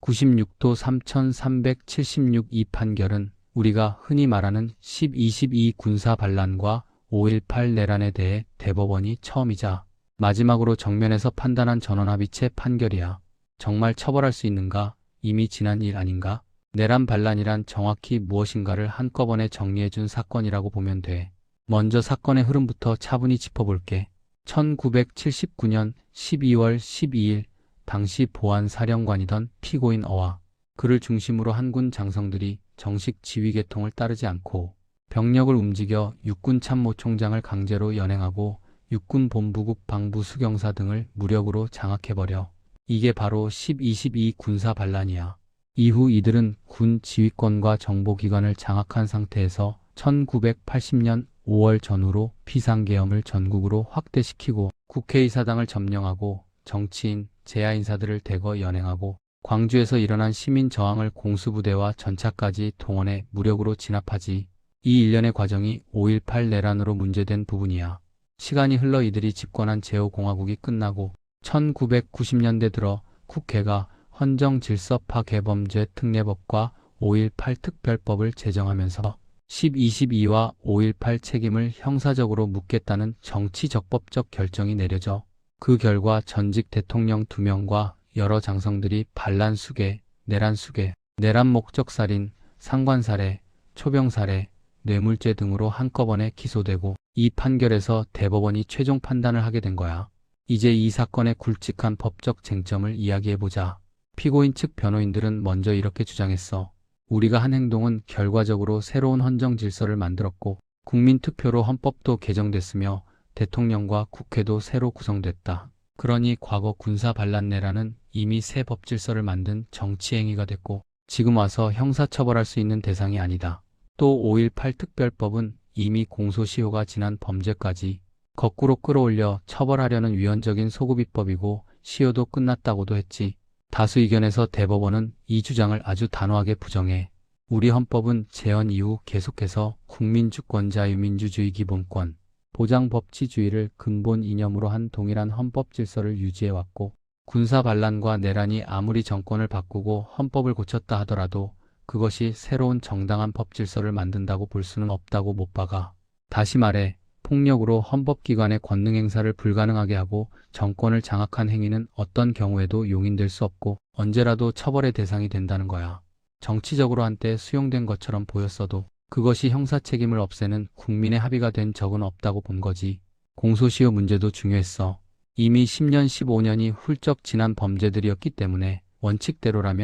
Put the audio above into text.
96도 3376 이 판결은 우리가 흔히 말하는 10.22 군사 반란과 5.18 내란에 대해 대법원이 처음이자 마지막으로 정면에서 판단한 전원합의체 판결이야. 정말 처벌할 수 있는가? 이미 지난 일 아닌가? 내란 반란이란 정확히 무엇인가를 한꺼번에 정리해준 사건이라고 보면 돼. 먼저 사건의 흐름부터 차분히 짚어볼게. 1979년 12월 12일 당시 보안사령관이던 피고인 어와 그를 중심으로 한군 장성들이 정식 지휘 계통을 따르지 않고 병력을 움직여 육군참모총장을 강제로 연행하고 육군본부국 방부수경사 등을 무력으로 장악해버려. 이게 바로 10.22 군사반란이야. 이후 이들은 군 지휘권과 정보기관을 장악한 상태에서 1980년 5월 전후로 비상계엄을 전국으로 확대시키고 국회의사당을 점령하고 정치인, 재야인사들을 대거 연행하고 광주에서 일어난 시민 저항을 공수부대와 전차까지 동원해 무력으로 진압하지. 이 일련의 과정이 5.18 내란으로 문제된 부분이야. 시간이 흘러 이들이 집권한 제5공화국이 끝나고 1990년대 들어 국회가 헌정질서파괴범죄 특례법과 5.18 특별법을 제정하면서 10.22와 5.18 책임을 형사적으로 묻겠다는 정치적법적 결정이 내려져 그 결과 전직 대통령 2명과 여러 장성들이 반란 수괴, 내란 수괴, 내란 목적 살인, 상관살해, 초병살해, 뇌물죄 등으로 한꺼번에 기소되고 이 판결에서 대법원이 최종 판단을 하게 된 거야. 이제 이 사건의 굵직한 법적 쟁점을 이야기해보자. 피고인 측 변호인들은 먼저 이렇게 주장했어. 우리가 한 행동은 결과적으로 새로운 헌정 질서를 만들었고 국민투표로 헌법도 개정됐으며 대통령과 국회도 새로 구성됐다. 그러니 과거 군사반란내란은 이미 새 법질서를 만든 정치행위가 됐고 지금 와서 형사처벌할 수 있는 대상이 아니다. 또 5.18 특별법은 이미 공소시효가 지난 범죄까지 거꾸로 끌어올려 처벌하려는 위헌적인 소급입법이고 시효도 끝났다고도 했지. 다수 의견에서 대법원은 이 주장을 아주 단호하게 부정해. 우리 헌법은 재헌 이후 계속해서 국민주권 자유민주주의 기본권, 보장법치주의를 근본 이념으로 한 동일한 헌법 질서를 유지해왔고 군사반란과 내란이 아무리 정권을 바꾸고 헌법을 고쳤다 하더라도 그것이 새로운 정당한 법 질서를 만든다고 볼 수는 없다고 못 박아. 다시 말해 폭력으로 헌법기관의 권능 행사를 불가능하게 하고 정권을 장악한 행위는 어떤 경우에도 용인될 수 없고 언제라도 처벌의 대상이 된다는 거야. 정치적으로 한때 수용된 것처럼 보였어도 그것이 형사 책임을 없애는 국민의 합의가 된 적은 없다고 본 거지. 공소시효 문제도 중요했어. 이미 10년, 15년이 훌쩍 지난 범죄들이었기 때문에 원칙대로라면